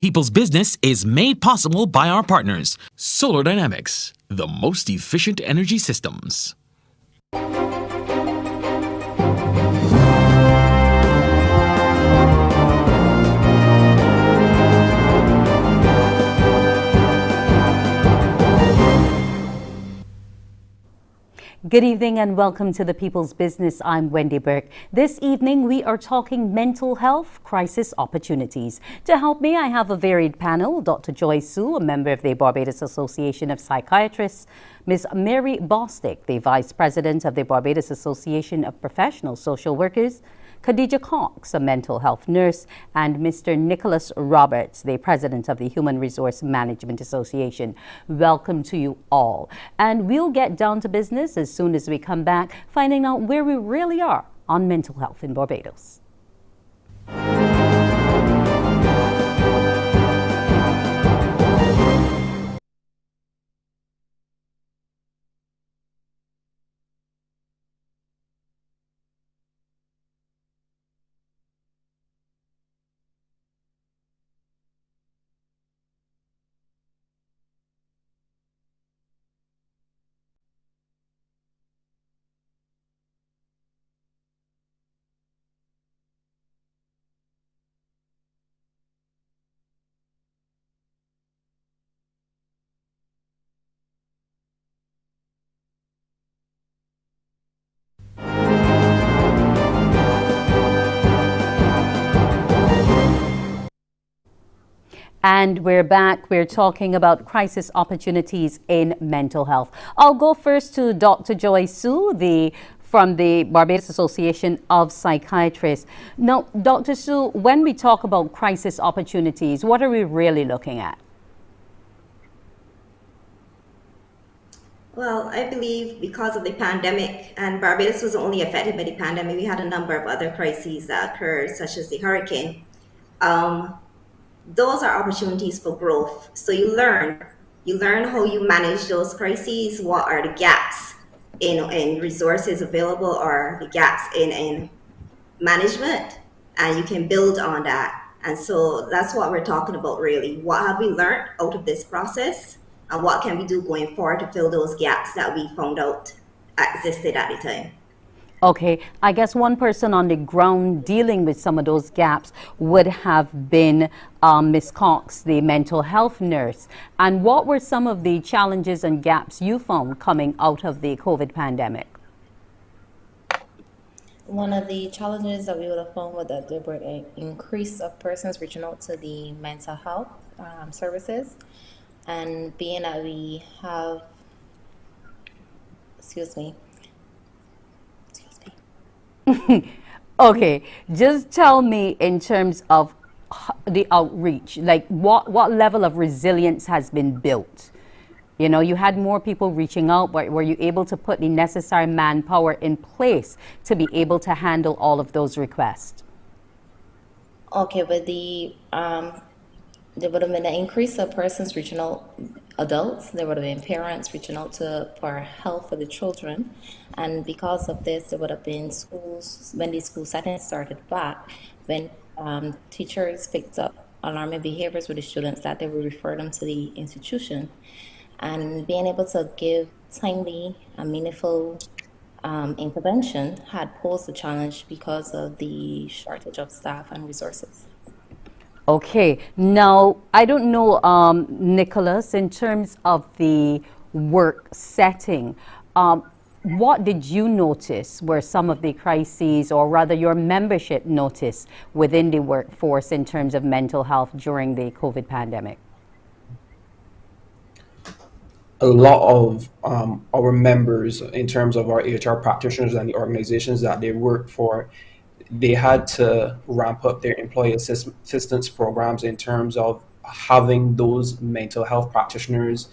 People's Business is made possible by our partners, Solar Dynamics, the most efficient energy systems. Good evening and welcome to the People's Business. I'm Wendy Burke. This evening we are talking mental health crisis opportunities. To help me, I have a varied panel. Dr. Joy Sue, a member of the Barbados Association of Psychiatrists, Ms. Mary Bostic, the Vice President of the Barbados Association of Professional Social Workers, Kadija Cox, a mental health nurse, and Mr. Nicholas Roberts, the President of the Human Resource Management Association. Welcome to you all. And we'll get down to business as soon as we come back, finding out where we really are on mental health in Barbados. And we're back. We're talking about crisis opportunities in mental health. I'll go first to Dr. Joy Sue, from the Barbados Association of Psychiatrists. Now, Dr. Sue, when we talk about crisis opportunities, what are we really looking at? Well, I believe because of the pandemic, and Barbados was only affected by the pandemic, we had a number of other crises that occurred, such as the hurricane. Those are opportunities for growth. So you learn how you manage those crises, what are the gaps in resources available or the gaps in management, and you can build on that. And so that's what we're talking about really. What have we learned out of this process, and what can we do going forward to fill those gaps that we found out existed at the time? Okay, I guess one person on the ground dealing with some of those gaps would have been Ms. Cox, the mental health nurse. And what were some of the challenges and gaps you found coming out of the COVID pandemic? One of the challenges that we would have found was that there were an increase of persons reaching out to the mental health services. And being that we have, Okay, just tell me in terms of the outreach, like what level of resilience has been built? You know, you had more people reaching out, but were you able to put the necessary manpower in place to be able to handle all of those requests? Okay, but there would have been an increase of persons reaching out, adults. There would have been parents reaching out for help for the children. And because of this, there would have been schools, when the school settings started back, when teachers picked up alarming behaviors with the students, that they would refer them to the institution. And being able to give timely and meaningful intervention had posed a challenge because of the shortage of staff and resources. Okay, now I don't know, Nicholas, in terms of the work setting, what did you notice were some of the crises, or rather your membership noticed within the workforce in terms of mental health during the COVID pandemic? A lot of our members, in terms of our HR practitioners and the organizations that they work for, they had to ramp up their employee assistance programs in terms of having those mental health practitioners,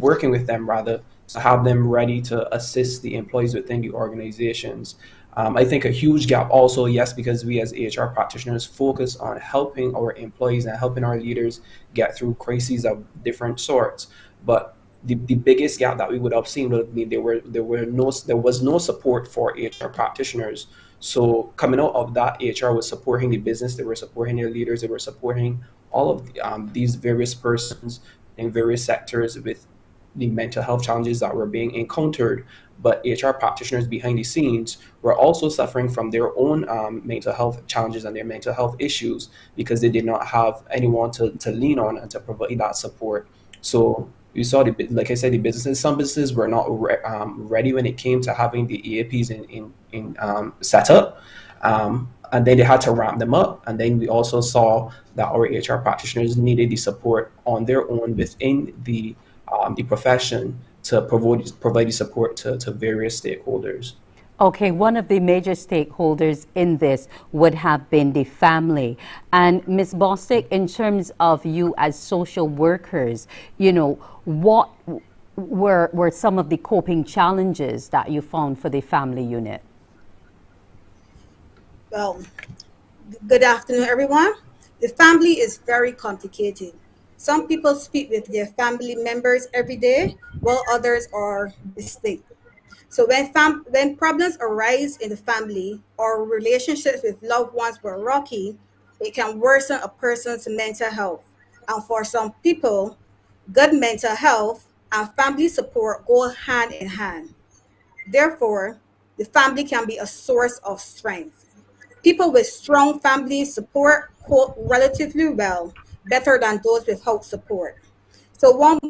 working with them rather, to have them ready to assist the employees within the organizations. I think a huge gap also, yes, because we as HR practitioners focus on helping our employees and helping our leaders get through crises of different sorts. But the biggest gap that we would have seen would have been there was no support for HR practitioners So coming out of that, HR was supporting the business, they were supporting their leaders, they were supporting all of these various persons in various sectors with the mental health challenges that were being encountered. But HR practitioners behind the scenes were also suffering from their own mental health challenges and their mental health issues because they did not have anyone to lean on and to provide that support. So you saw like I said, the businesses. Some businesses were not ready when it came to having the EAPs in set up, and then they had to ramp them up. And then we also saw that our HR practitioners needed the support on their own within the profession to provide the support to various stakeholders. Okay, one of the major stakeholders in this would have been the family. And Ms. Bostic, in terms of you as social workers, what were some of the coping challenges that you found for the family unit? Well, good afternoon, everyone. The family is very complicated. Some people speak with their family members every day, while others are distinct. So when problems arise in the family or relationships with loved ones were rocky, it can worsen a person's mental health. And for some people, good mental health and family support go hand in hand. Therefore, the family can be a source of strength. People with strong family support cope relatively well, better than those without support. So one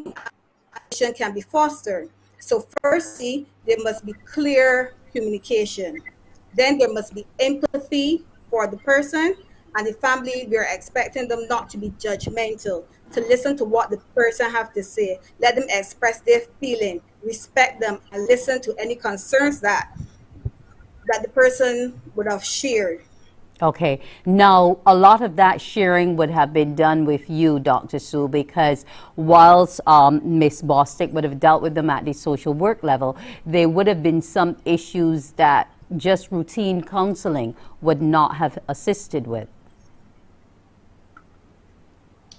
can be fostered. So firstly, there must be clear communication. Then there must be empathy for the person and the family. We're expecting them not to be judgmental, to listen to what the person have to say. Let them express their feeling, respect them, and listen to any concerns that the person would have shared. Okay, now a lot of that sharing would have been done with you, Dr. Sue, because whilst Ms. Bostic would have dealt with them at the social work level, there would have been some issues that just routine counseling would not have assisted with.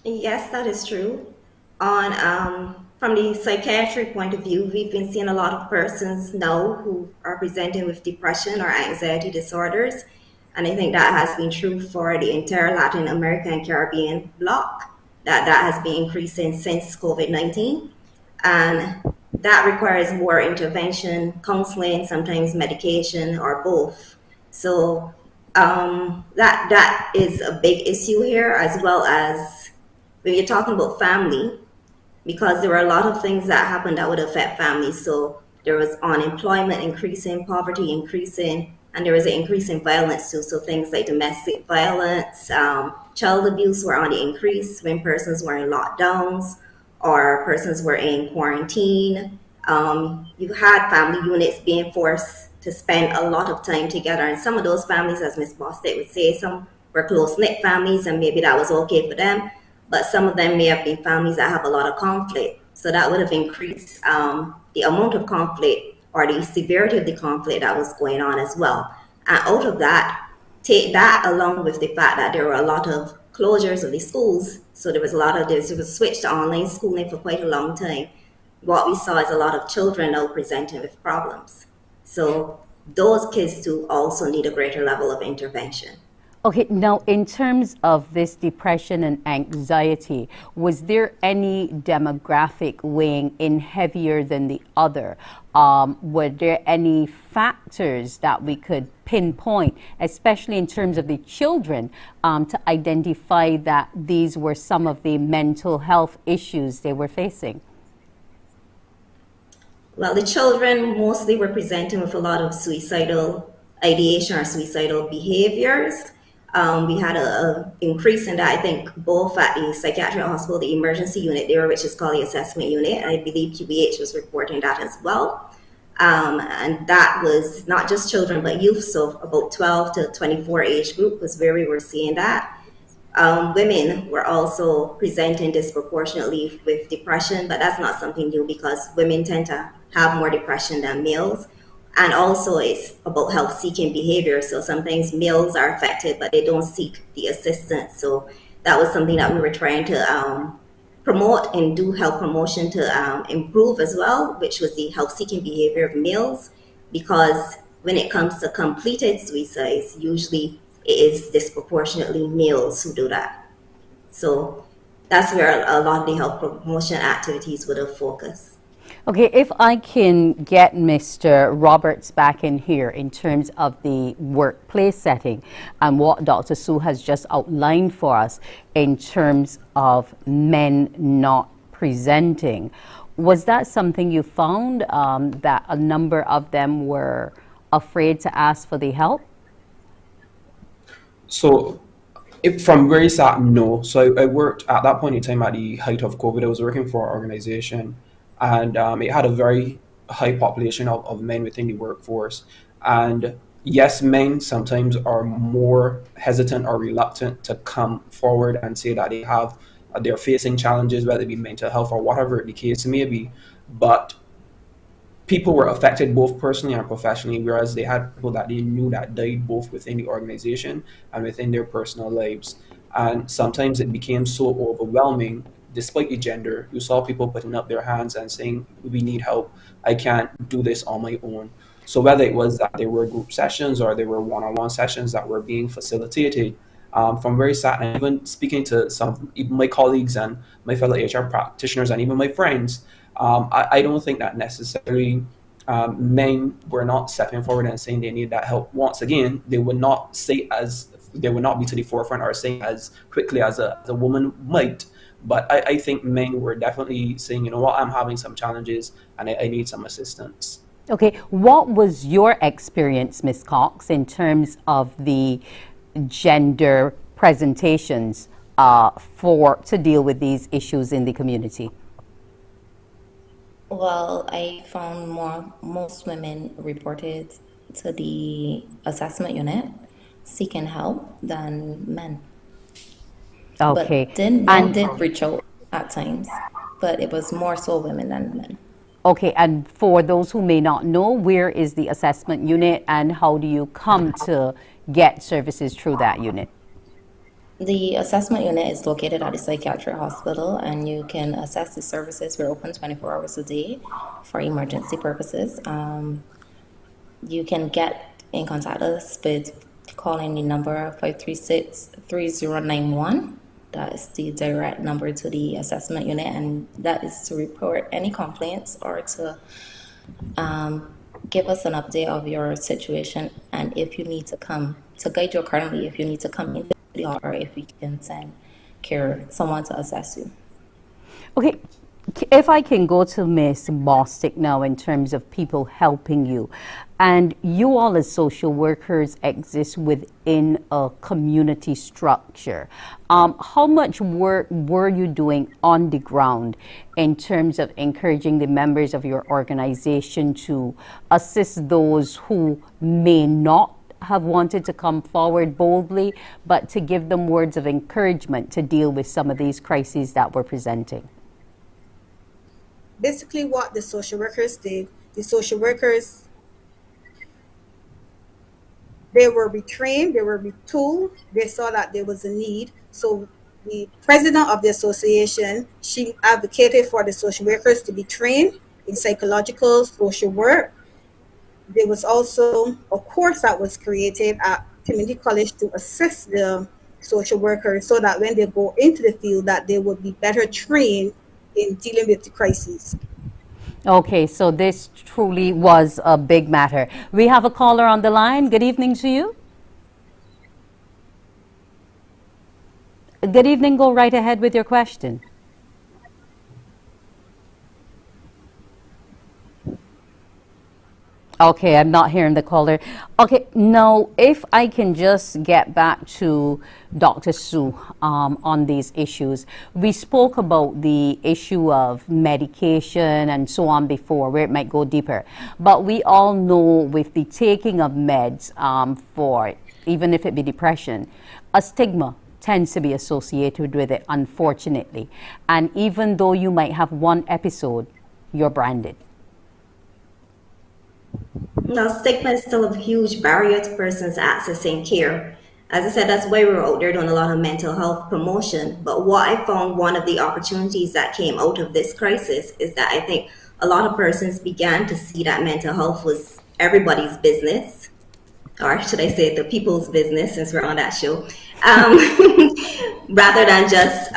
Yes, that is true. From the psychiatric point of view, we've been seeing a lot of persons now who are presenting with depression or anxiety disorders. And I think that has been true for the entire Latin America and Caribbean bloc, that has been increasing since COVID-19. And that requires more intervention, counseling, sometimes medication, or both. So that is a big issue here, as well as when you're talking about family, because there were a lot of things that happened that would affect families. So there was unemployment increasing, poverty increasing, and there was an increase in violence too. So things like domestic violence, child abuse were on the increase when persons were in lockdowns or persons were in quarantine. You had family units being forced to spend a lot of time together. And some of those families, as Ms. Bostic would say, some were close-knit families and maybe that was okay for them. But some of them may have been families that have a lot of conflict. So that would have increased the amount of conflict or the severity of the conflict that was going on as well. And out of that, take that along with the fact that there were a lot of closures of the schools. So there was a switch to online schooling for quite a long time. What we saw is a lot of children now presenting with problems. So those kids too also need a greater level of intervention. Okay, now in terms of this depression and anxiety, was there any demographic weighing in heavier than the other? Were there any factors that we could pinpoint, especially in terms of the children, to identify that these were some of the mental health issues they were facing? Well, the children mostly were presenting with a lot of suicidal ideation or suicidal behaviors. We had an increase in that, I think, both at the psychiatric hospital, the emergency unit there, which is called the assessment unit, and I believe QBH was reporting that as well. And that was not just children, but youth, so about 12 to 24 age group was where we were seeing that. Women were also presenting disproportionately with depression, but that's not something new because women tend to have more depression than males. And also it's about health-seeking behavior. So sometimes males are affected, but they don't seek the assistance. So that was something that we were trying to promote and do health promotion to improve as well, which was the health-seeking behavior of males, because when it comes to completed suicides, usually it is disproportionately males who do that. So that's where a lot of the health promotion activities would have focused. Okay, if I can get Mr. Roberts back in here in terms of the workplace setting and what Dr. Sue has just outlined for us in terms of men not presenting, was that something you found, that a number of them were afraid to ask for the help? So, from where you sat, no. So I worked at that point in time at the height of COVID. I was working for an organization, and it had a very high population of men within the workforce. And yes, men sometimes are more hesitant or reluctant to come forward and say that they're facing challenges, whether it be mental health or whatever the case may be. But people were affected both personally and professionally, whereas they had people that they knew that died both within the organization and within their personal lives. And sometimes it became so overwhelming, despite the gender. You saw people putting up their hands and saying, we need help. I can't do this on my own. So whether it was that there were group sessions or there were one-on-one sessions that were being facilitated, from where I sat, and even speaking to even my colleagues and my fellow HR practitioners and even my friends, I don't think that necessarily men were not stepping forward and saying they need that help. Once again, they would not be to the forefront or saying as quickly as a woman might. But I think men were definitely saying, you know what, I'm having some challenges and I need some assistance. Okay, what was your experience, Ms. Cox, in terms of the gender presentations to deal with these issues in the community? Well, I found most women reported to the assessment unit seeking help than men. Okay. But men did reach out at times, but it was more so women than men. Okay, and for those who may not know, where is the assessment unit and how do you come to get services through that unit? The assessment unit is located at the psychiatric hospital, and you can assess the services. We're open 24 hours a day for emergency purposes. You can get in contact with us by calling the number 536-3091. That is the direct number to the assessment unit, and that is to report any complaints or to give us an update of your situation, and if you need to come to guide you accordingly, if you need to come into the hall, or if we can send someone to assess you. Okay, if I can go to Ms. Bostic now in terms of people helping you, and you all as social workers exist within a community structure. How much work were you doing on the ground in terms of encouraging the members of your organization to assist those who may not have wanted to come forward boldly, but to give them words of encouragement to deal with some of these crises that we're presenting? Basically what the social workers did, the social workers, they were retrained, they were retooled, they saw that there was a need. So the president of the association, she advocated for the social workers to be trained in psychological social work. There was also a course that was created at community college to assist the social workers so that when they go into the field that they would be better trained in dealing with the crises. Okay, so this truly was a big matter. We have a caller on the line. Good evening to you. Good evening. Go right ahead with your question. Okay, I'm not hearing the caller. Okay, now if I can just get back to Dr. Sue on these issues. We spoke about the issue of medication and so on before, where it might go deeper. But we all know with the taking of meds for, even if it be depression, a stigma tends to be associated with it, unfortunately. And even though you might have one episode, you're branded. Now, stigma is still a huge barrier to persons accessing care. As I said, that's why we're out there doing a lot of mental health promotion. But what I found, one of the opportunities that came out of this crisis is that I think a lot of persons began to see that mental health was everybody's business, or should I say the people's business, since we're on that show, rather than just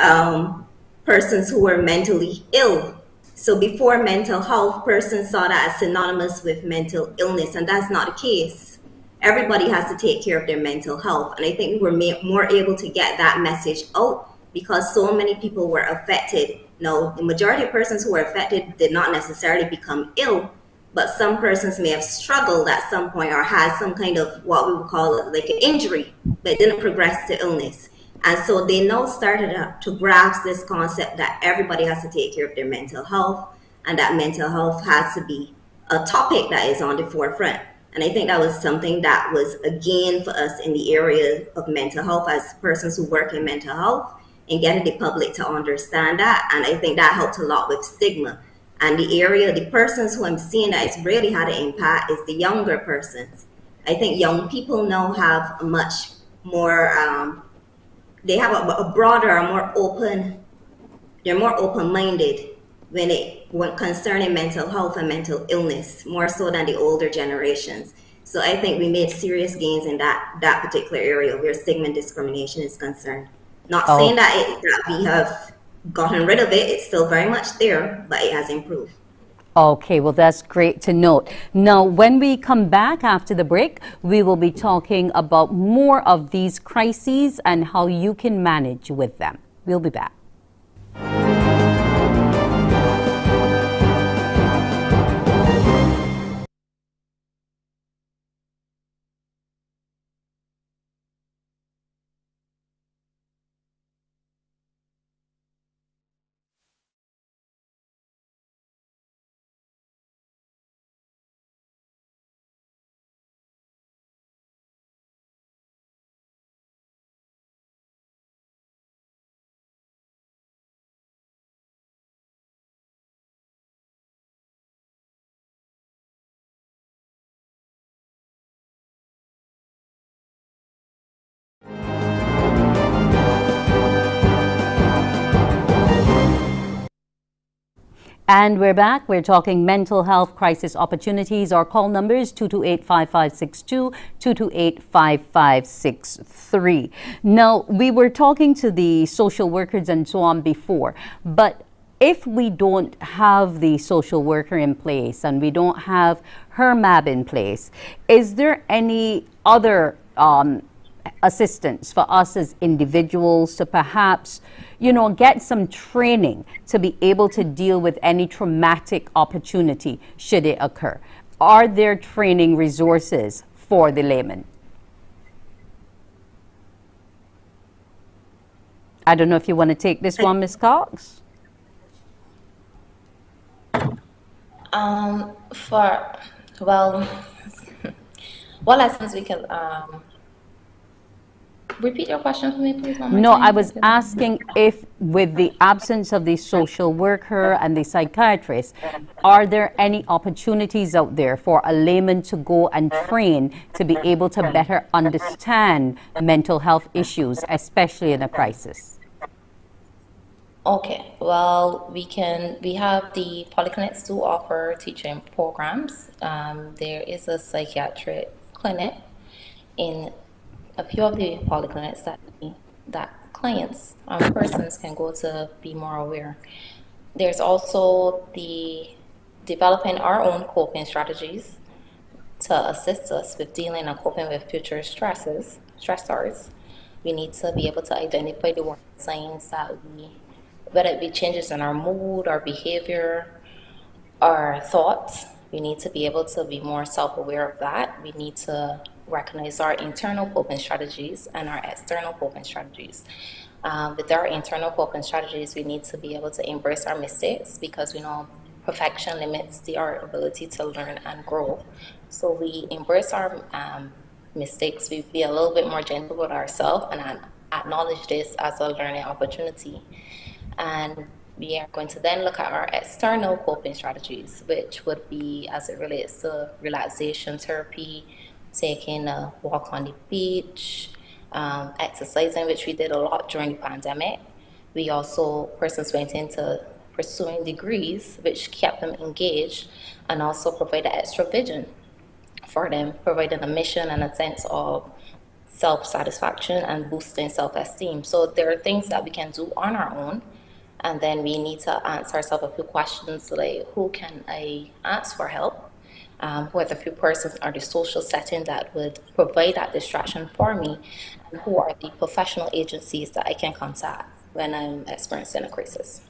persons who were mentally ill. So before mental health, persons saw that as synonymous with mental illness, and that's not the case. Everybody has to take care of their mental health, and I think we were more able to get that message out because so many people were affected. Now, the majority of persons who were affected did not necessarily become ill, but some persons may have struggled at some point or had some kind of what we would call like an injury, but didn't progress to illness. And so they now started to grasp this concept that everybody has to take care of their mental health, and that mental health has to be a topic that is on the forefront. And I think that was something that was a gain for us in the area of mental health as persons who work in mental health, and getting the public to understand that. And I think that helped a lot with stigma. And the persons who I'm seeing that it's really had an impact is the younger persons. I think young people now have a much more, they have a broader, they're more open-minded when concerning mental health and mental illness, more so than the older generations. So I think we made serious gains in that particular area where stigma and discrimination is concerned. Not saying that we have gotten rid of it, it's still very much there, but it has improved. Okay, well, that's great to note. Now, when we come back after the break, we will be talking about more of these crises and how you can manage with them. We'll be back. And we're back. We're talking mental health crisis opportunities. Our call number is 228-5562, 228-5563. Now, we were talking to the social workers and so on before, but if we don't have the social worker in place and we don't have HERMAB in place, is there any other assistance for us as individuals to perhaps, get some training to be able to deal with any traumatic opportunity should it occur? Are there training resources for the layman? I don't know if you want to take this one, Ms. Cox. What lessons we can repeat your question for me, please? No, I was asking if, with the absence of the social worker and the psychiatrist, are there any opportunities out there for a layman to go and train to be able to better understand mental health issues, especially in a crisis? Okay, well, we have the polyclinics to offer teaching programs. There is a psychiatric clinic in a few of the polyclinics that clients, persons can go to be more aware. There's also the developing our own coping strategies to assist us with dealing and coping with future stressors. We need to be able to identify the warning signs that whether it be changes in our mood, our behavior, our thoughts. We need to be able to be more self-aware of that. We need to recognize our internal coping strategies and our external coping strategies. With our internal coping strategies, we need to be able to embrace our mistakes because we know perfection limits our ability to learn and grow. So we embrace our mistakes. We be a little bit more gentle with ourselves and acknowledge this as a learning opportunity. And we are going to then look at our external coping strategies, which would be as it relates to relaxation therapy, taking a walk on the beach, exercising, which we did a lot during the pandemic. We also, persons went into pursuing degrees, which kept them engaged and also provided extra vision. for them, providing a mission and a sense of self-satisfaction and boosting self-esteem. So there are things that we can do on our own, and then we need to answer ourselves a few questions like, who can I ask for help? Who are the few persons or the social setting that would provide that distraction for me? And who are the professional agencies that I can contact when I'm experiencing a crisis?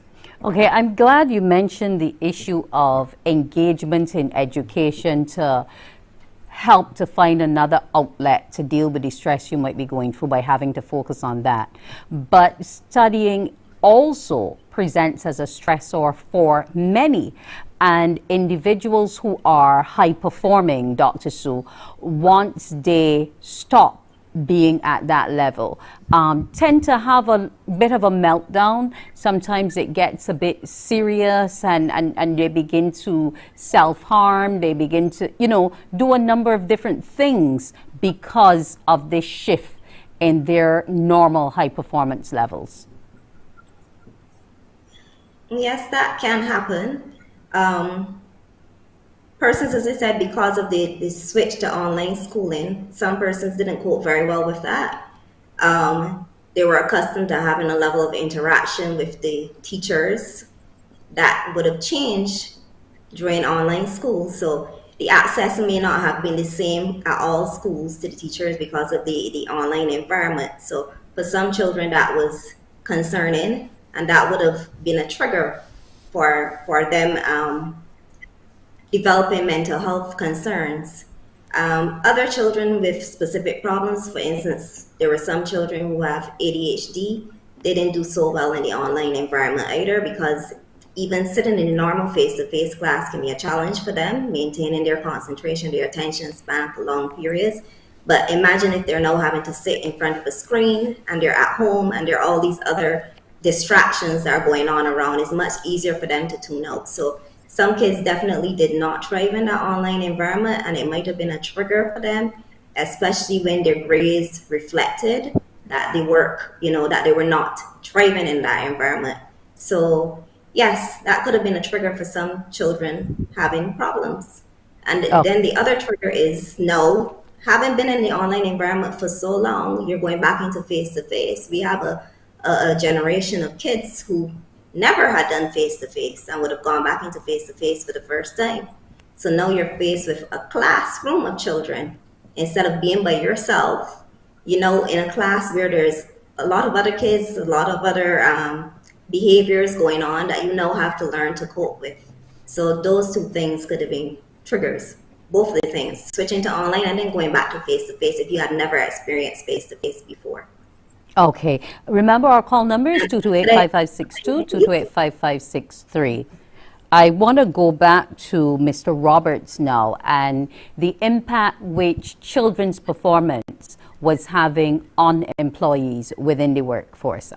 Okay, I'm glad you mentioned the issue of engagement in education to help to find another outlet to deal with the stress you might be going through by having to focus on that. But studying also presents as a stressor for many. And individuals who are high performing, Dr. Sue, once they stop being at that level, tend to have a bit of a meltdown. Sometimes it gets a bit serious and they begin to self-harm. They begin to, do a number of different things because of this shift in their normal high performance levels. Yes, that can happen. Persons, as I said, because of the switch to online schooling, some persons didn't cope very well with that. They were accustomed to having a level of interaction with the teachers that would have changed during online school. So the access may not have been the same at all schools to the teachers because of the online environment. So for some children, that was concerning, and that would have been a trigger for them developing mental health concerns. Other children with specific problems, for instance, there were some children who have ADHD. They didn't do so well in the online environment either, because even sitting in normal face-to-face class can be a challenge for them, maintaining their concentration, their attention span for long periods. But imagine if they're now having to sit in front of a screen and they're at home and there are all these other distractions that are going on around. It's much easier for them to tune out. So some kids definitely did not thrive in that online environment, and it might have been a trigger for them, especially when their grades reflected that that they were not thriving in that environment. So yes, that could have been a trigger for some children having problems. And then the other trigger is, no, having been in the online environment for so long, you're going back into face-to-face. We have a generation of kids who never had done face-to-face and would have gone back into face-to-face for the first time. So now you're faced with a classroom of children instead of being by yourself, in a class where there's a lot of other kids, a lot of other behaviors going on that you now have to learn to cope with. So those two things could have been triggers, both of the things, switching to online and then going back to face-to-face if you had never experienced face-to-face before. Okay. Remember, our call number is 228-5562, 228-5563. I want to go back to Mr. Roberts now and the impact which children's performance was having on employees within the workforce.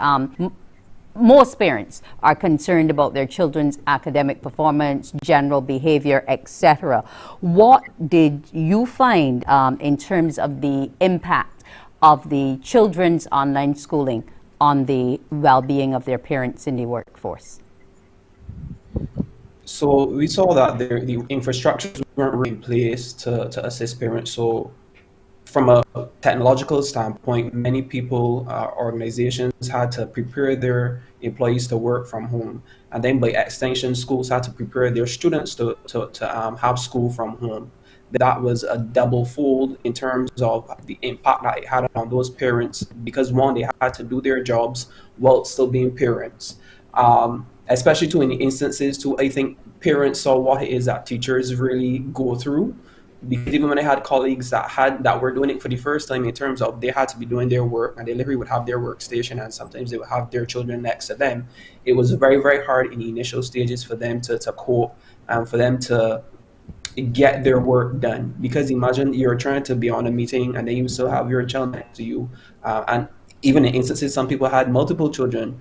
Most parents are concerned about their children's academic performance, general behavior, etc. What did you find in terms of the impact of the children's online schooling on the well-being of their parents in the workforce? So we saw that the infrastructures weren't really in place to assist parents. So from a technological standpoint, many people, organizations had to prepare their employees to work from home. And then by extension, schools had to prepare their students to have school from home. That was a double fold in terms of the impact that it had on those parents, because one, they had to do their jobs while still being parents. Especially too in instances too, I think parents saw what it is that teachers really go through, because even when I had colleagues that were doing it for the first time, in terms of they had to be doing their work and they literally would have their workstation and sometimes they would have their children next to them. It was very, very hard in the initial stages for them to cope and for them to get their work done, because imagine you're trying to be on a meeting and then you still have your child next to you, and even in instances some people had multiple children.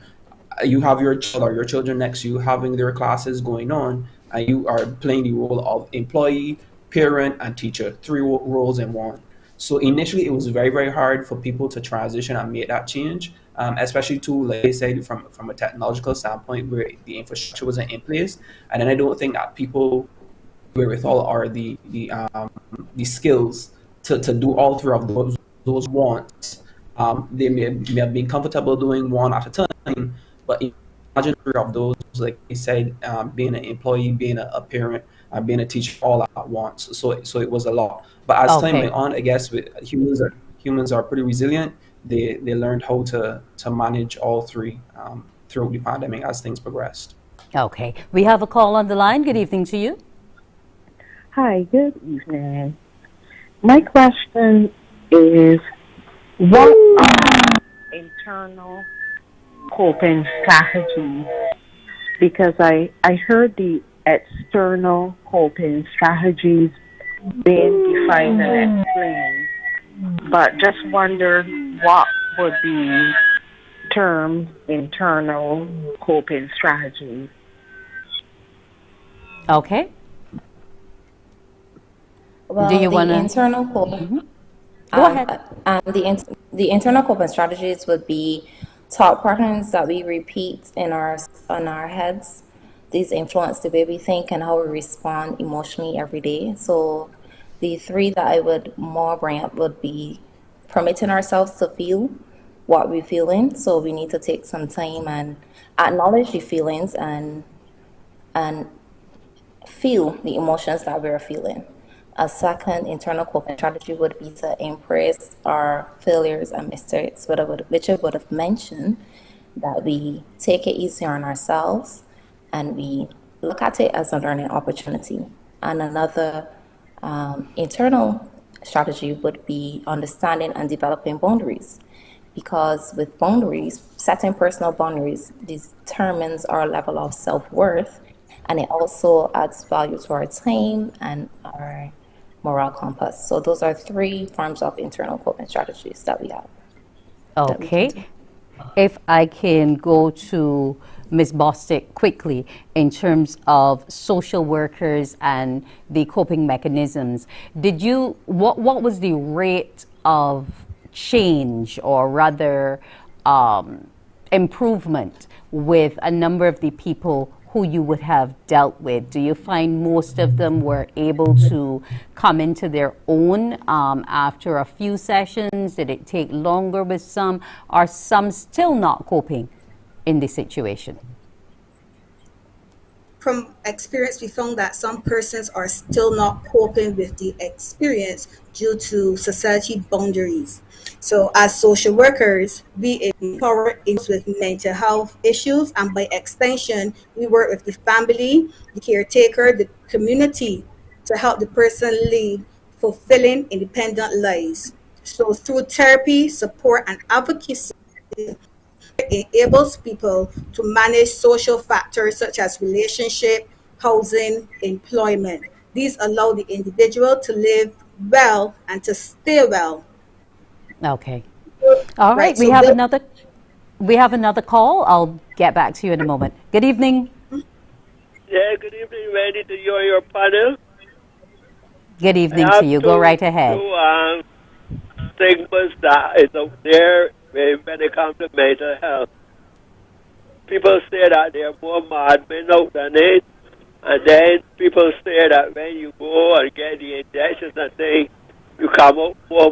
You have your child or your children next to you having their classes going on, and you are playing the role of employee, parent, and teacher, three roles in one. So initially it was very, very hard for people to transition and make that change, especially too, like I said, from a technological standpoint where the infrastructure wasn't in place. And then I don't think that people wherewithal or the skills to do all three of those wants. They may have been comfortable doing one at a time, but imagine three of those, like I said, being an employee, being a parent, being a teacher all at once. So it was a lot. But as time Okay. went on, I guess humans are pretty resilient. They learned how to manage all three throughout the pandemic as things progressed. Okay. We have a call on the line. Good evening to you. Hi, good evening. My question is, what are internal coping strategies? Because I heard the external coping strategies being defined and explained, but just wondered what would be termed internal coping strategies. Okay. Well, Do you the want to internal coping, go ahead? the internal coping strategies would be thought patterns that we repeat in our heads. These influence the way we think and how we respond emotionally every day. So the three that I would more bring up would be permitting ourselves to feel what we're feeling. So we need to take some time and acknowledge the feelings and feel the emotions that we're feeling. A second internal coping strategy would be to embrace our failures and mistakes, which I would have mentioned, that we take it easy on ourselves and we look at it as a learning opportunity. And another internal strategy would be understanding and developing boundaries. Because with boundaries, setting personal boundaries determines our level of self-worth, and it also adds value to our time and our moral compass. So those are three forms of internal coping strategies that we have. Okay. If I can go to Ms. Bostic quickly in terms of social workers and the coping mechanisms, what was the rate of change, or rather improvement, with a number of the people who you would have dealt with? Do you find most of them were able to come into their own after a few sessions? Did it take longer with some? Are some still not coping in the situation? From experience, we found that some persons are still not coping with the experience due to society boundaries. So, as social workers, we empower those with mental health issues, and by extension, we work with the family, the caretaker, the community to help the person live fulfilling, independent lives. So, through therapy, support, and advocacy, enables people to manage social factors such as relationship, housing, employment. These allow the individual to live well and to stay well. Okay. All right. Right. We So have the, another call. I'll get back to you in a moment. Good evening. Yeah, good evening, Wendy, to you and your panel. Good I evening to have you. Go right ahead. two stigmas that is out there when it comes to mental health. People say that they're more madmen out than it, and then people say that when you go and get the injections and things, you come out more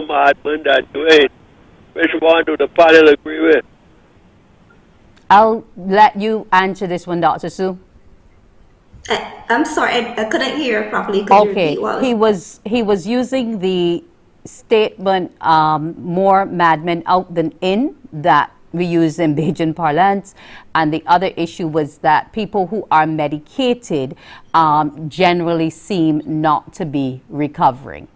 madman than you ain't. Which one do the panel agree with? I'll let you answer this one, Dr. Sue. I'm sorry, I couldn't hear properly. Could you Okay, repeat what was he was using the statement more madmen out than in, that we use in Bajan parlance, and the other issue was that people who are medicated generally seem not to be recovering.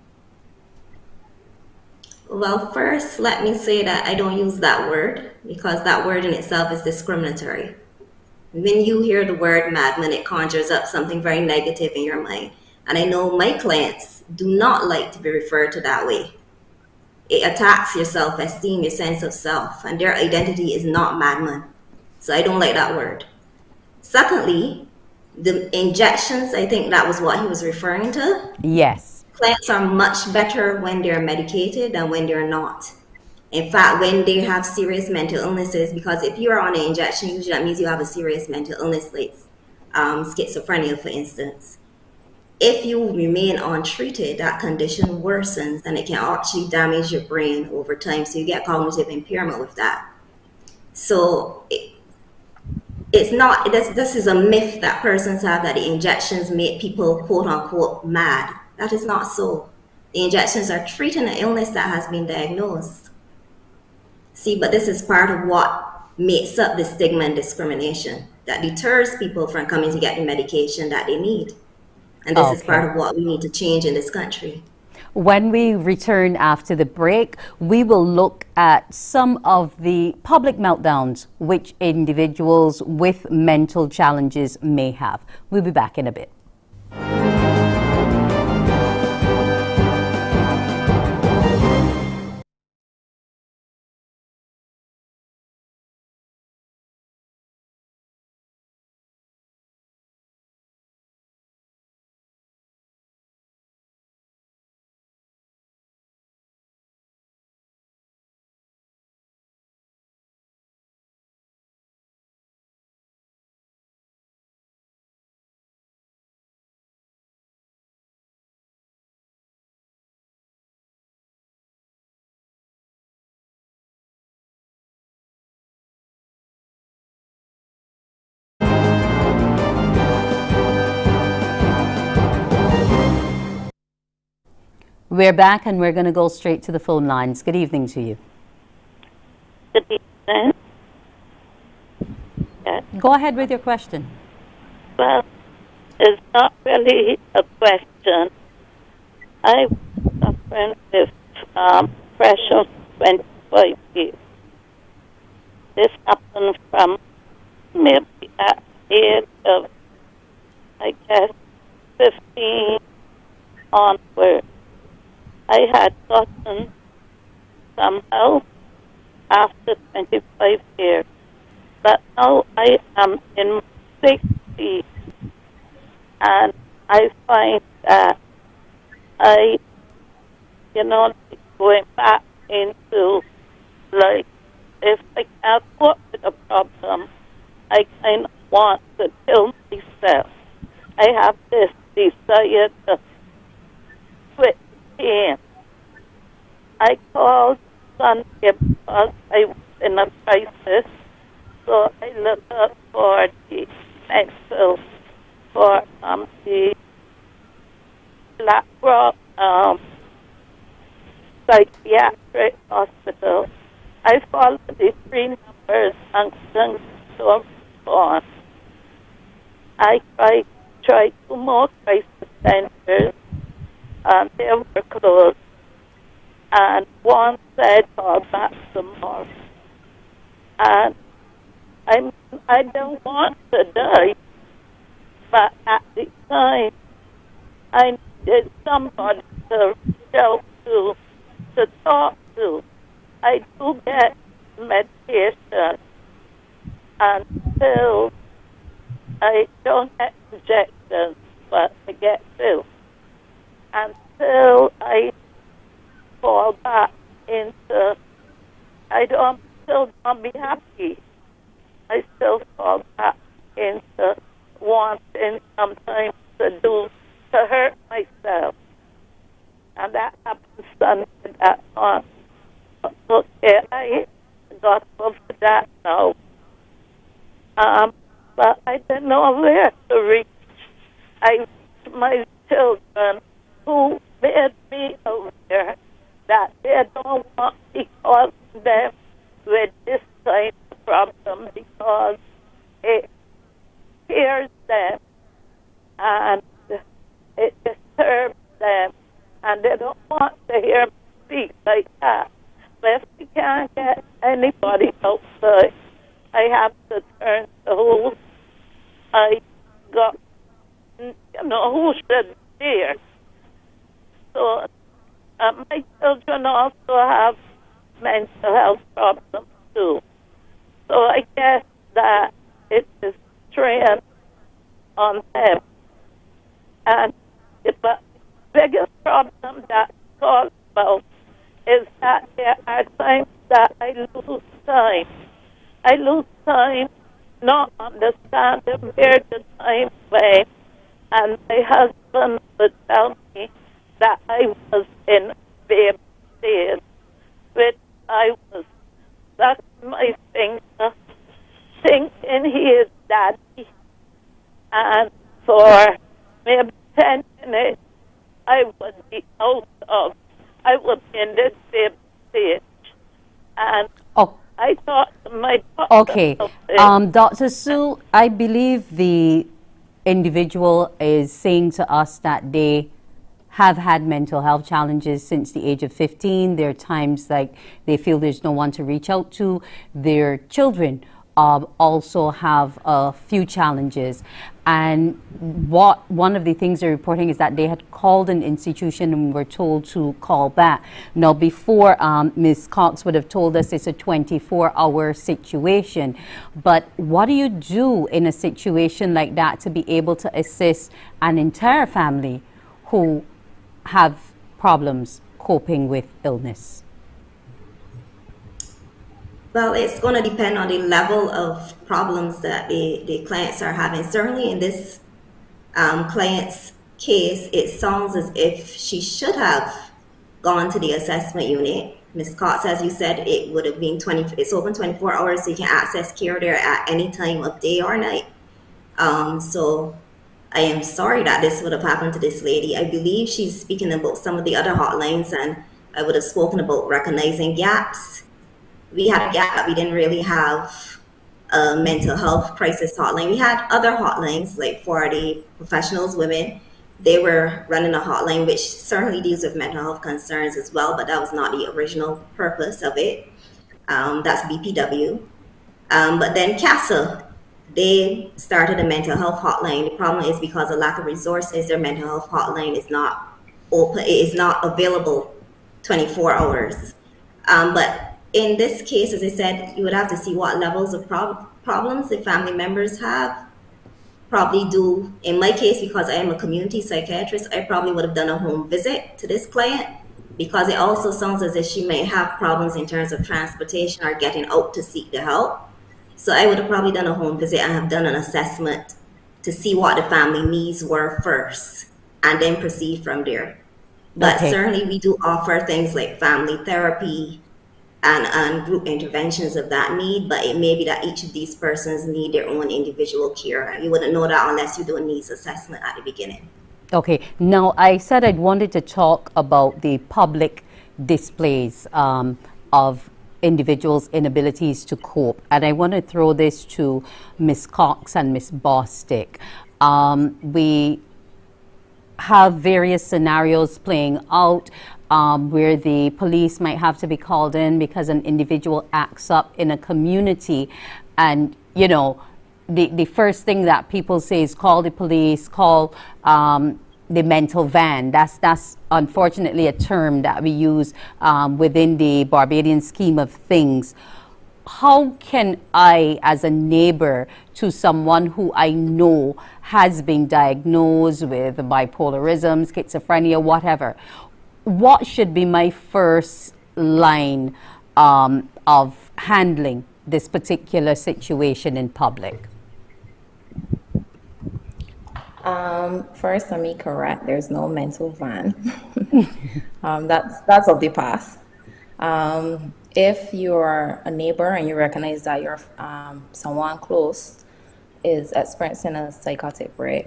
Well, first, let me say that I don't use that word because that word in itself is discriminatory. When you hear the word madman, it conjures up something very negative in your mind. And I know my clients do not like to be referred to that way. It attacks your self-esteem, your sense of self, and their identity is not madman. So I don't like that word. Secondly, the injections, I think that was what he was referring to. Yes. Clients are much better when they're medicated than when they're not. In fact, when they have serious mental illnesses, because if you are on an injection, usually that means you have a serious mental illness, like schizophrenia, for instance. If you remain untreated, that condition worsens and it can actually damage your brain over time. So you get cognitive impairment with that. So it's not, this is a myth that persons have, that the injections make people quote unquote mad. That is not so. The injections are treating an illness that has been diagnosed. See, but this is part of what makes up the stigma and discrimination that deters people from coming to get the medication that they need. And this is part of what we need to change in this country. When we return after the break, we will look at some of the public meltdowns which individuals with mental challenges may have. We'll be back in a bit. We're back and we're going to go straight to the phone lines. Good evening to you. Good evening. Yes. Go ahead with your question. Well, it's not really a question. I was suffering with depression for 25 years. This happened from maybe at the age of, I guess, 15 onward. I had gotten some help after 25 years, but now I am in my 60s, and I find that I, going back into, like, if I can't cope with a problem, I kind of want to kill myself. I have this desire to quit pain. I called Sunday because I was in a crisis, so I looked up for the mental, for the Blackrock Psychiatric Hospital. I followed the 3 numbers and couldn't respond. I tried 2 more crisis centers, and they were closed. And one said, call back tomorrow. And I don't want to die, but at the time, I needed somebody to reach out to talk to. I do get medication until I don't get injections, but I get pills. Until I fall back into, still don't be happy. I still fall back into wanting sometimes to hurt myself. And that happens Sunday that month. Okay, I got over that now. But I didn't know where to reach. My children who made me aware that they don't want me calling them with this kind of problem because it scares them and it disturbs them, and they don't want to hear me speak like that. But if we can't get anybody outside, I have to turn to who I got, who should be there. So my children also have mental health problems too. So I guess that it is trained on them. And the biggest problem that I talk about is that there are times that I lose time. I lose time not understand him here the same way. And my husband would tell me that I was in baby stage, which I was sucking my finger, thinking he is daddy. And for maybe 10 minutes, I would be I would be in this baby stage. And I thought to my doctor. Okay. Dr. Sue, I believe the individual is saying to us that they have had mental health challenges since the age of 15. There are times like they feel there's no one to reach out to. Their children also have a few challenges. And one of the things they're reporting is that they had called an institution and were told to call back. Now, before Ms. Cox would have told us it's a 24-hour situation. But what do you do in a situation like that to be able to assist an entire family who have problems coping with illness? Well, it's going to depend on the level of problems that the clients are having. Certainly in this client's case, it sounds as if she should have gone to the assessment unit. Ms. Cox, as you said, it would have been it's open 24 hours, so you can access care there at any time of day or night. So I am sorry that this would have happened to this lady. I believe she's speaking about some of the other hotlines, and I would have spoken about recognizing gaps. We had a gap. We didn't really have a mental health crisis hotline. We had other hotlines, like for the professionals, women. They were running a hotline which certainly deals with mental health concerns as well, but that was not the original purpose of it. That's BPW. But then CASA, they started a mental health hotline. The problem is because of lack of resources, their mental health hotline is not open. It is not available 24 hours. But in this case, as I said, you would have to see what levels of problems the family members have. Probably do, in my case, because I am a community psychiatrist, I probably would have done a home visit to this client, because it also sounds as if she may have problems in terms of transportation or getting out to seek the help. So I would have probably done a home visit and have done an assessment to see what the family needs were first, and then proceed from there. But certainly we do offer things like family therapy and group interventions of that need, but it may be that each of these persons need their own individual care. You wouldn't know that unless you do a needs assessment at the beginning. Okay, now I said I wanted to talk about the public displays of individuals' inabilities to cope, and I want to throw this to Ms. Cox and Ms. Bostic. We have various scenarios playing out where the police might have to be called in because an individual acts up in a community, and you know, the first thing that people say is call the police, call the mental van. That's unfortunately a term that we use within the Barbadian scheme of things. How can I, as a neighbor to someone who I know has been diagnosed with bipolarism, schizophrenia, whatever, what should be my first line of handling this particular situation in public? First, let me correct. There's no mental van. That's of the past. If you're a neighbor and you recognize that you're someone close is experiencing a psychotic break,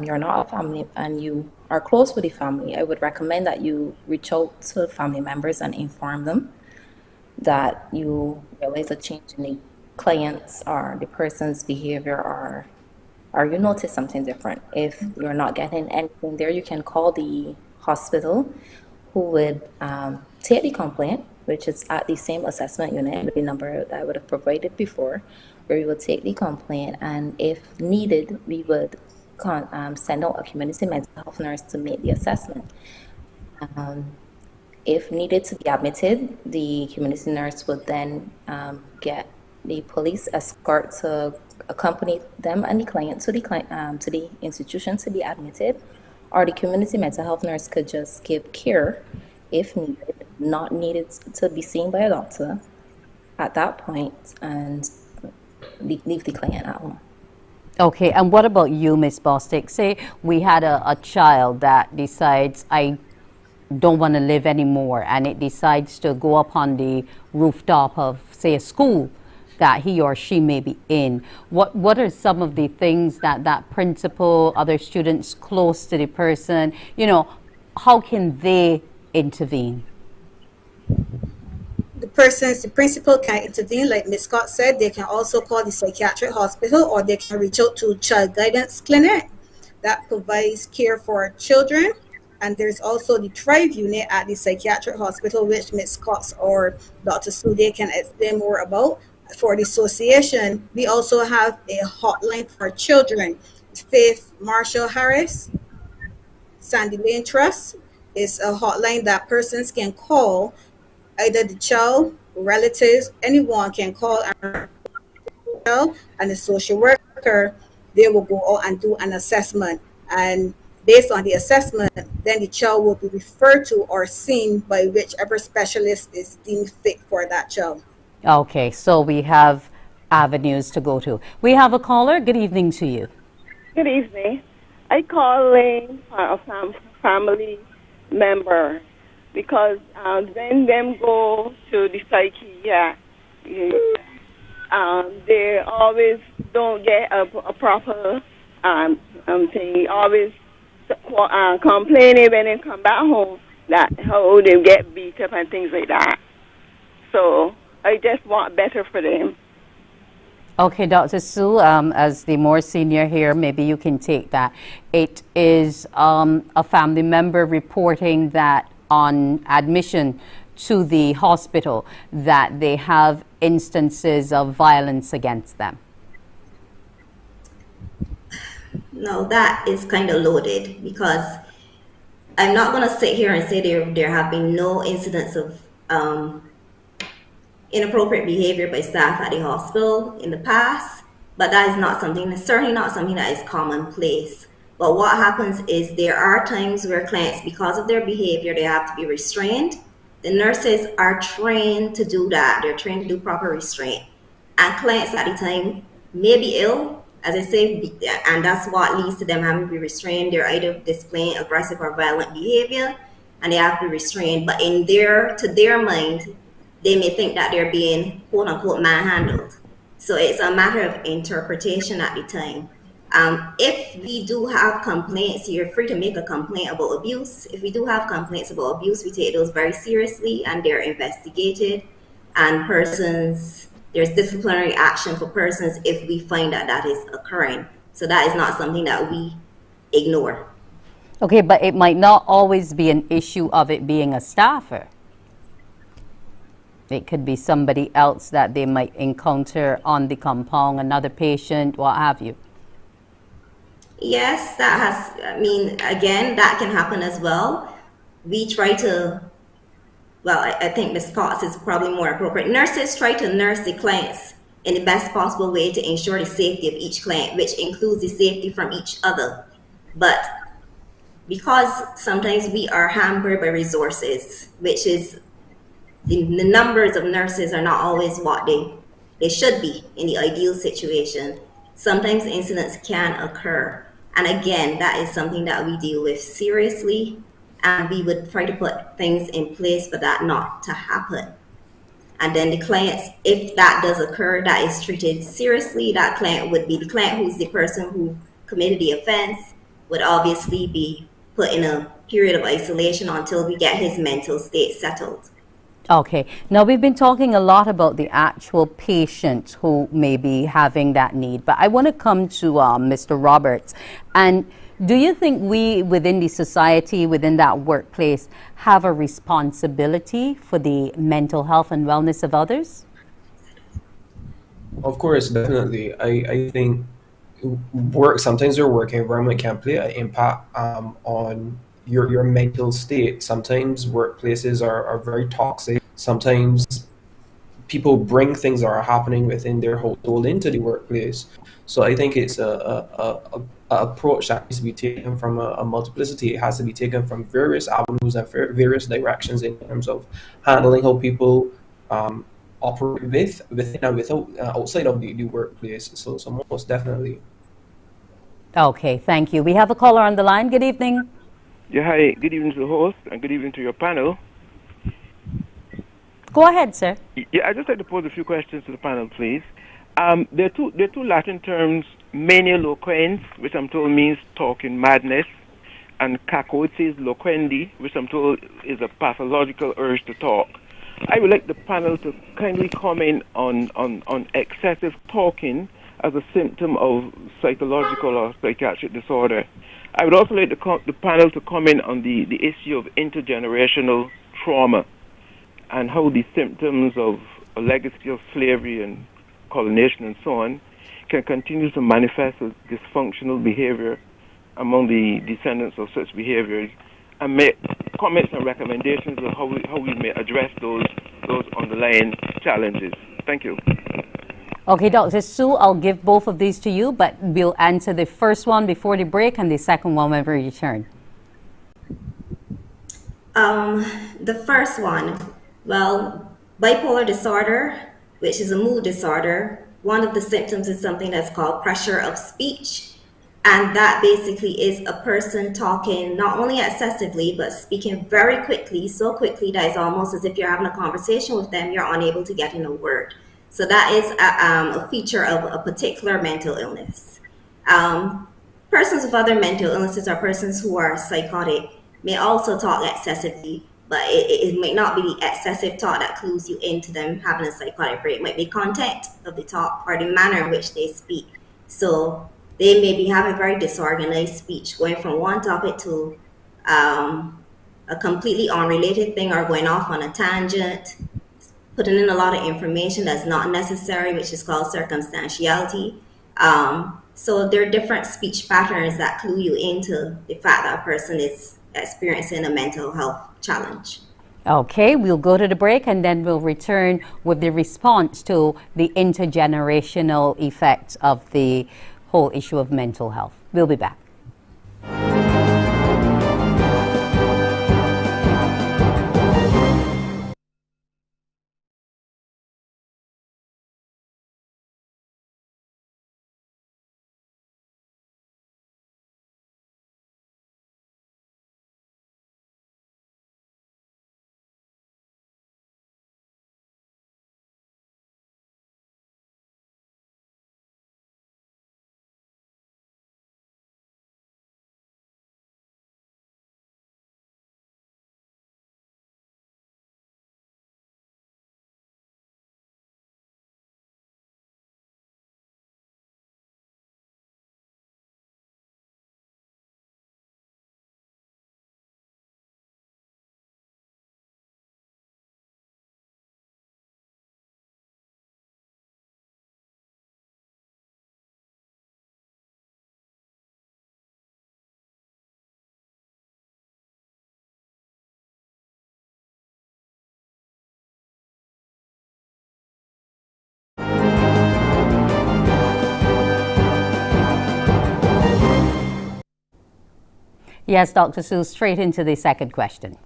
you're not a family and you are close with the family, I would recommend that you reach out to family members and inform them that you realize a change in the client's or the person's behavior, or you notice something different. If you're not getting anything there, you can call the hospital, who would take the complaint, which is at the same assessment unit, the number that I would have provided before, where we would take the complaint, and if needed, we would send out a community mental health nurse to make the assessment. If needed to be admitted, the community nurse would then get the police escort to accompany them and the client to the institution to be admitted, or the community mental health nurse could just give care if needed, not needed to be seen by a doctor at that point, and leave the client at home. Okay, and what about you, Miss Bostic? Say we had a child that decides, I don't want to live anymore, and it decides to go up on the rooftop of, say, a school that he or she may be in. What are some of the things that that principal, other students close to the person, how can they intervene? The principal can intervene, like Ms. Scott said. They can also call the psychiatric hospital, or they can reach out to child guidance clinic that provides care for children. And there's also the Thrive unit at the psychiatric hospital, which Ms. Scott or Dr. Sude can explain more about. For the association, we also have a hotline for children. Faith Marshall Harris Sandy Lane Trust is a hotline that persons can call. Either the child, relatives, anyone can call and the social worker, they will go out and do an assessment. And based on the assessment, then the child will be referred to or seen by whichever specialist is deemed fit for that child. Okay, so we have avenues to go to. We have a caller. Good evening to you. Good evening. I calling a family member because when them go to the psychiatrist, they always don't get a proper thing. Always complaining when they come back home that how they get beat up and things like that. So I just want better for them. Okay, Dr. Sue, as the more senior here, maybe you can take that. It is a family member reporting that on admission to the hospital that they have instances of violence against them. No, that is kind of loaded, because I'm not going to sit here and say there have been no incidents of inappropriate behavior by staff at the hospital in the past, but that is not something, certainly not something that is commonplace. But what happens is there are times where clients, because of their behavior, they have to be restrained. The nurses are trained to do that. They're trained to do proper restraint. And clients at the time may be ill, as I say, and that's what leads to them having to be restrained. They're either displaying aggressive or violent behavior, and they have to be restrained. But to their mind, they may think that they're being quote unquote manhandled. So it's a matter of interpretation at the time. If we do have complaints, you're free to make a complaint about abuse. If we do have complaints about abuse, we take those very seriously and they're investigated. And there's disciplinary action for persons if we find that is occurring. So that is not something that we ignore. Okay, but it might not always be an issue of it being a staffer. It could be somebody else that they might encounter on the compound, another patient, what have you. Yes, again, that can happen as well. We try to, I think Ms. Cox is probably more appropriate. Nurses try to nurse the clients in the best possible way to ensure the safety of each client, which includes the safety from each other. But because sometimes we are hampered by resources, which is the numbers of nurses are not always what they should be in the ideal situation. Sometimes incidents can occur. And again, that is something that we deal with seriously, and we would try to put things in place for that not to happen. And then the clients, if that does occur, that is treated seriously. That client would be the client who's the person who committed the offense, would obviously be put in a period of isolation until we get his mental state settled. Okay, now we've been talking a lot about the actual patient who may be having that need, but I want to come to Mr. Roberts. And do you think we within the society, within that workplace, have a responsibility for the mental health and wellness of others? Of course, definitely. I think sometimes your work environment can play an impact on your mental state. Sometimes workplaces are very toxic. Sometimes people bring things that are happening within their household into the workplace. So I think it's a approach that needs to be taken from a multiplicity. It has to be taken from various avenues and various directions in terms of handling how people operate with within and without outside of the workplace. So most definitely. Okay, thank you. We have a caller on the line. Good evening. Yeah, hi. Good evening to the host and good evening to your panel. Go ahead, sir. Yeah, I'd just like to pose a few questions to the panel, please. There are two Latin terms, mania loquens, which I'm told means talking madness, and cacotes loquendi, which I'm told is a pathological urge to talk. I would like the panel to kindly comment on excessive talking as a symptom of psychological or psychiatric disorder. I would also like the panel to comment on the issue of intergenerational trauma and how the symptoms of a legacy of slavery and colonization and so on can continue to manifest as dysfunctional behavior among the descendants of such behaviors, and make comments and recommendations on how we may address those underlying challenges. Thank you. Okay, Dr. Sue, I'll give both of these to you, but we'll answer the first one before the break and the second one when we return. The first one, well, bipolar disorder, which is a mood disorder, one of the symptoms is something that's called pressure of speech. And that basically is a person talking not only excessively, but speaking very quickly, so quickly that it's almost as if you're having a conversation with them, you're unable to get in a word. So that is a feature of a particular mental illness. Persons with other mental illnesses or persons who are psychotic may also talk excessively, but it may not be the excessive talk that clues you into them having a psychotic break. It might be content of the talk or the manner in which they speak. So they may be having very disorganized speech, going from one topic to a completely unrelated thing, or going off on a tangent, putting in a lot of information that's not necessary, which is called circumstantiality. So there are different speech patterns that clue you into the fact that a person is experiencing a mental health challenge. Okay, we'll go to the break and then we'll return with the response to the intergenerational effects of the whole issue of mental health. We'll be back. Yes, Dr. Sue, straight into the second question.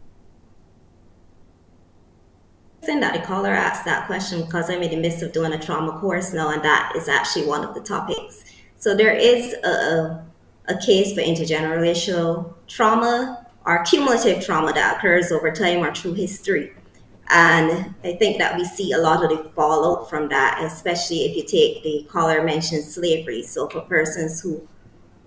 That the caller asked that question because I'm in the midst of doing a trauma course now, and that is actually one of the topics. So there is a case for intergenerational trauma or cumulative trauma that occurs over time or through history. And I think that we see a lot of the fallout from that, especially if you take the caller mentioned slavery. So for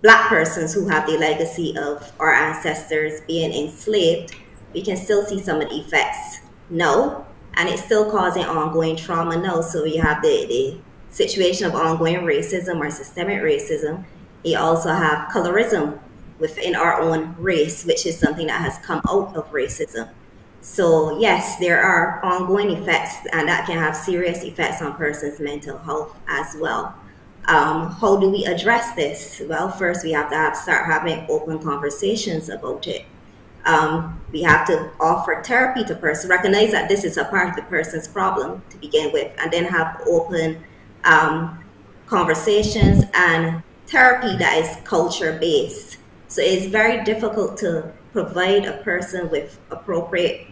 Black persons who have the legacy of our ancestors being enslaved, we can still see some of the effects now, and it's still causing ongoing trauma now. So you have the situation of ongoing racism or systemic racism. You also have colorism within our own race, which is something that has come out of racism. So yes, there are ongoing effects, and that can have serious effects on persons' mental health as well. How do we address this? Well, first we have to start having open conversations about it. We have to offer therapy to persons, recognize that this is a part of the person's problem to begin with, and then have open conversations and therapy that is culture-based. So it's very difficult to provide a person with appropriate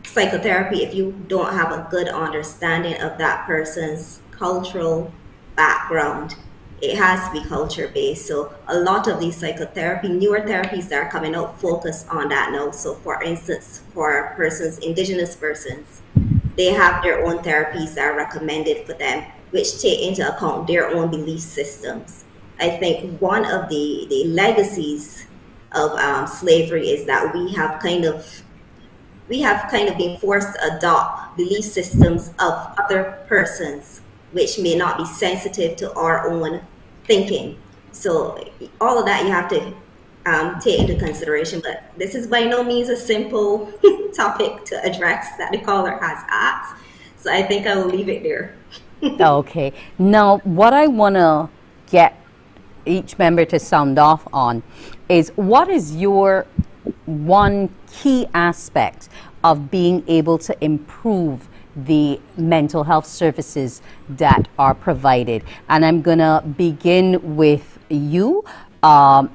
psychotherapy if you don't have a good understanding of that person's cultural background. It has to be culture based. So a lot of these psychotherapy, newer therapies that are coming out focus on that now. So for instance, for persons, indigenous persons, they have their own therapies that are recommended for them, which take into account their own belief systems. I think one of the legacies of slavery is that we have kind of been forced to adopt belief systems of other persons, which may not be sensitive to our own thinking. So all of that you have to take into consideration. But this is by no means a simple topic to address that the caller has asked. So I think I will leave it there. Okay. Now, what I want to get each member to sound off on is, what is your one key aspect of being able to improve the mental health services that are provided? And I'm going to begin with you,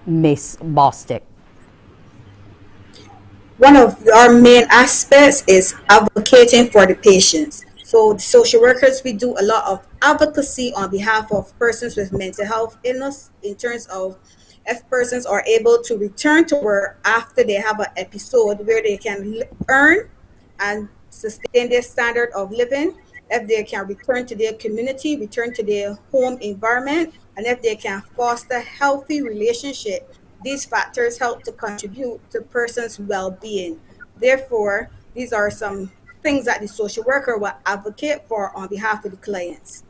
Miss Bostic. One of our main aspects is advocating for the patients. So the social workers, we do a lot of advocacy on behalf of persons with mental health illness, in terms of if persons are able to return to work after they have an episode where they can earn and sustain their standard of living, if they can return to their community, return to their home environment, and if they can foster healthy relationship. These factors help to contribute to persons' well-being. Therefore, these are some things that the social worker will advocate for on behalf of the clients.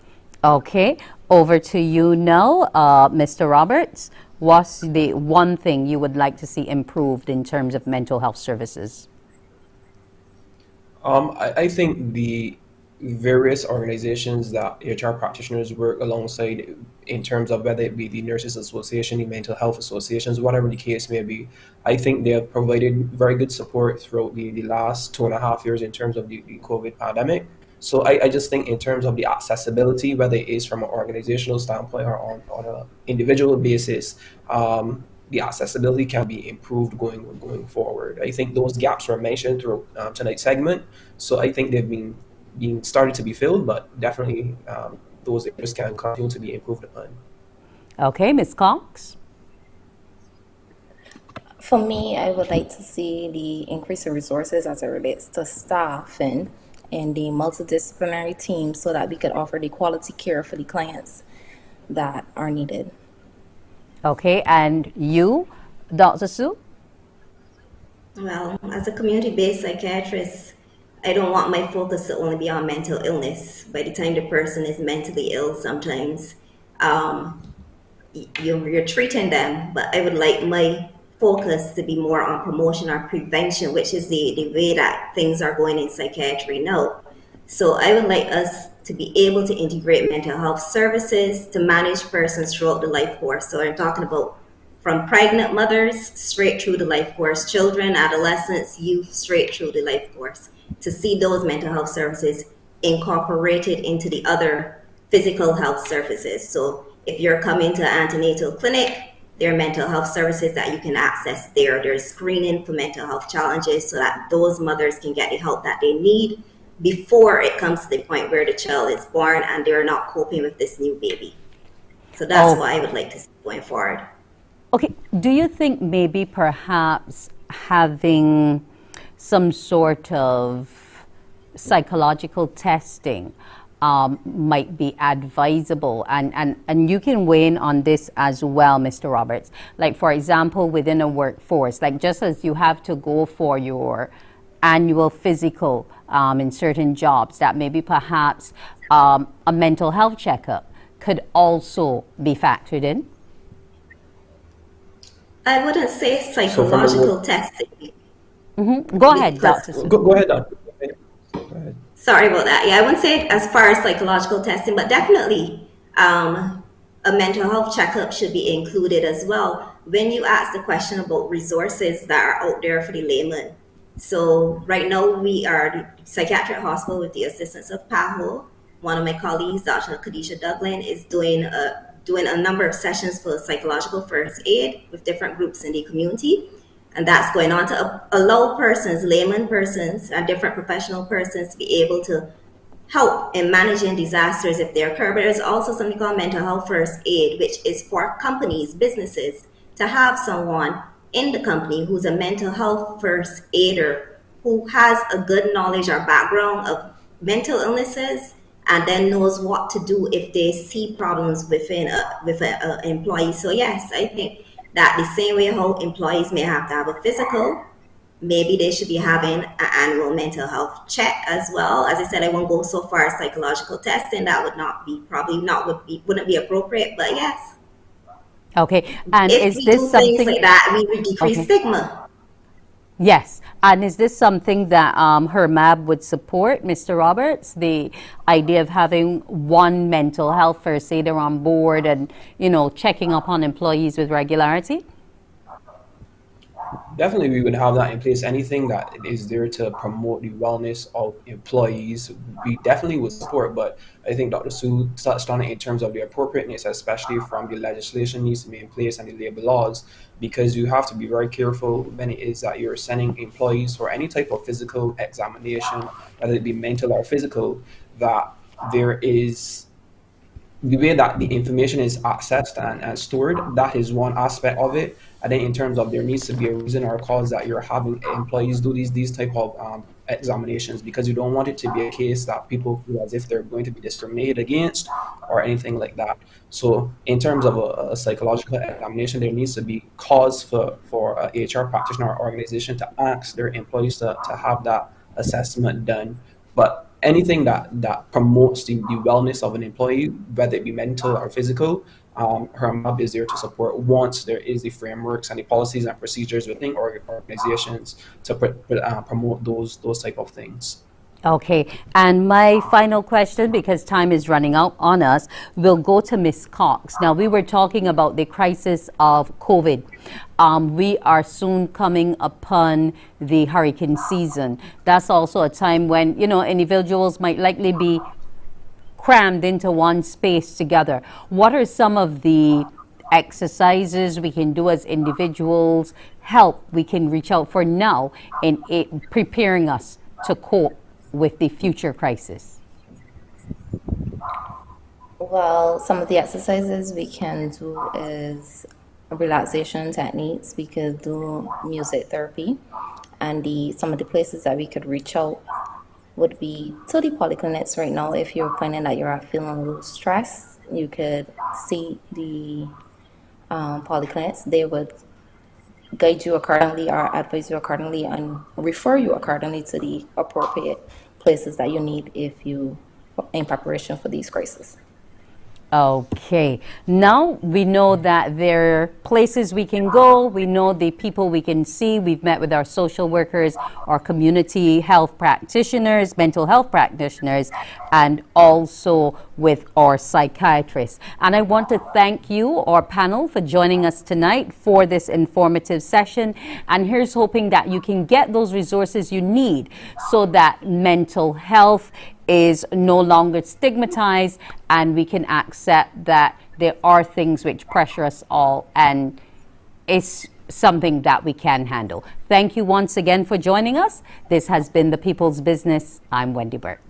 Okay, over to you now, Mr. Roberts. What's the one thing you would like to see improved in terms of mental health services? I think the various organizations that HR practitioners work alongside, in terms of whether it be the Nurses Association, the Mental Health Associations, whatever the case may be, I think they have provided very good support throughout the last 2.5 years in terms of the COVID pandemic. So I just think in terms of the accessibility, whether it is from an organizational standpoint or on an individual basis, the accessibility can be improved going forward. I think those gaps were mentioned through tonight's segment, so I think they've been started to be filled, but definitely those areas can continue to be improved upon. Okay, Ms. Cox. For me, I would like to see the increase in resources as it relates to staff and the multidisciplinary team, so that we could offer the quality care for the clients that are needed. Okay, and you, Dr. Sue? Well, as a community-based psychiatrist, I don't want my focus to only be on mental illness. By the time the person is mentally ill, sometimes you're treating them, but I would like my focus to be more on promotion or prevention, which is the way that things are going in psychiatry now. So I would like us to be able to integrate mental health services to manage persons throughout the life course. So I'm talking about from pregnant mothers straight through the life course, children, adolescents, youth, straight through the life course, to see those mental health services incorporated into the other physical health services. So if you're coming to an antenatal clinic, there are mental health services that you can access there. There's screening for mental health challenges so that those mothers can get the help that they need before it comes to the point where the child is born and they're not coping with this new baby. So that's what I would like to see going forward. Okay, do you think maybe perhaps having some sort of psychological testing might be advisable, and you can weigh in on this as well, Mr. Roberts. Like, for example, within a workforce, like just as you have to go for your annual physical in certain jobs, that maybe perhaps a mental health checkup could also be factored in? I wouldn't say psychological testing. Mm-hmm. Go ahead, Dr. Sue. Go ahead, Dr. Go ahead. Sorry about that. Yeah, I wouldn't say as far as psychological testing, but definitely a mental health checkup should be included as well when you ask the question about resources that are out there for the layman. So right now we are the psychiatric hospital with the assistance of PAHO. One of my colleagues, Dr. Kadija Duglin, is doing a number of sessions for psychological first aid with different groups in the community. And that's going on to allow persons, layman persons, and different professional persons to be able to help in managing disasters if they occur. But there's also something called mental health first aid, which is for companies, businesses, to have someone in the company who's a mental health first aider, who has a good knowledge or background of mental illnesses, and then knows what to do if they see problems within an employee. So yes, I think that the same way how employees may have to have a physical, maybe they should be having an annual mental health check as well. As I said, I won't go so far as psychological testing. That would not be wouldn't be appropriate. But yes. Okay. And if is we this do something things like that, we would decrease stigma. Yes. And is this something that HERMAB would support, Mr. Roberts? The idea of having one mental health first aider on board and, checking up on employees with regularity? Definitely, we would have that in place. Anything that is there to promote the wellness of employees, we definitely would support. But I think Dr. Sue touched on it in terms of the appropriateness, especially from the legislation needs to be in place and the labor laws, because you have to be very careful when it is that you're sending employees for any type of physical examination, whether it be mental or physical, that there is the way that the information is accessed and stored. That is one aspect of it. And then in terms of there needs to be a reason or a cause that you're having employees do these type of examinations, because you don't want it to be a case that people feel as if they're going to be discriminated against or anything like that. So in terms of a psychological examination, there needs to be cause for a HR practitioner or organization to ask their employees to have that assessment done. But anything that promotes the wellness of an employee, whether it be mental or physical, HERMAB is there to support once there is the frameworks and the policies and procedures within organizations to promote those type of things. Okay, and my final question, because time is running out on us, will go to Ms. Cox. Now, we were talking about the crisis of COVID. We are soon coming upon the hurricane season. That's also a time when, individuals might likely be crammed into one space together. What are some of the exercises we can do as individuals, help we can reach out for now in preparing us to cope with the future crisis? Well, some of the exercises we can do is relaxation techniques. We could do music therapy, and some of the places that we could reach out would be to the polyclinics right now. If you're finding that you're feeling a little stressed, you could see the polyclinics. They would guide you accordingly or advise you accordingly and refer you accordingly to the appropriate places that you need in preparation for these crises. Okay, now we know that there are places we can go, we know the people we can see. We've met with our social workers, our community health practitioners, mental health practitioners, and also with our psychiatrists. And I want to thank you, our panel, for joining us tonight for this informative session. And here's hoping that you can get those resources you need so that mental health is no longer stigmatized, and we can accept that there are things which pressure us all, and it's something that we can handle. Thank you once again for joining us. This has been The People's Business. I'm Wendy Burke.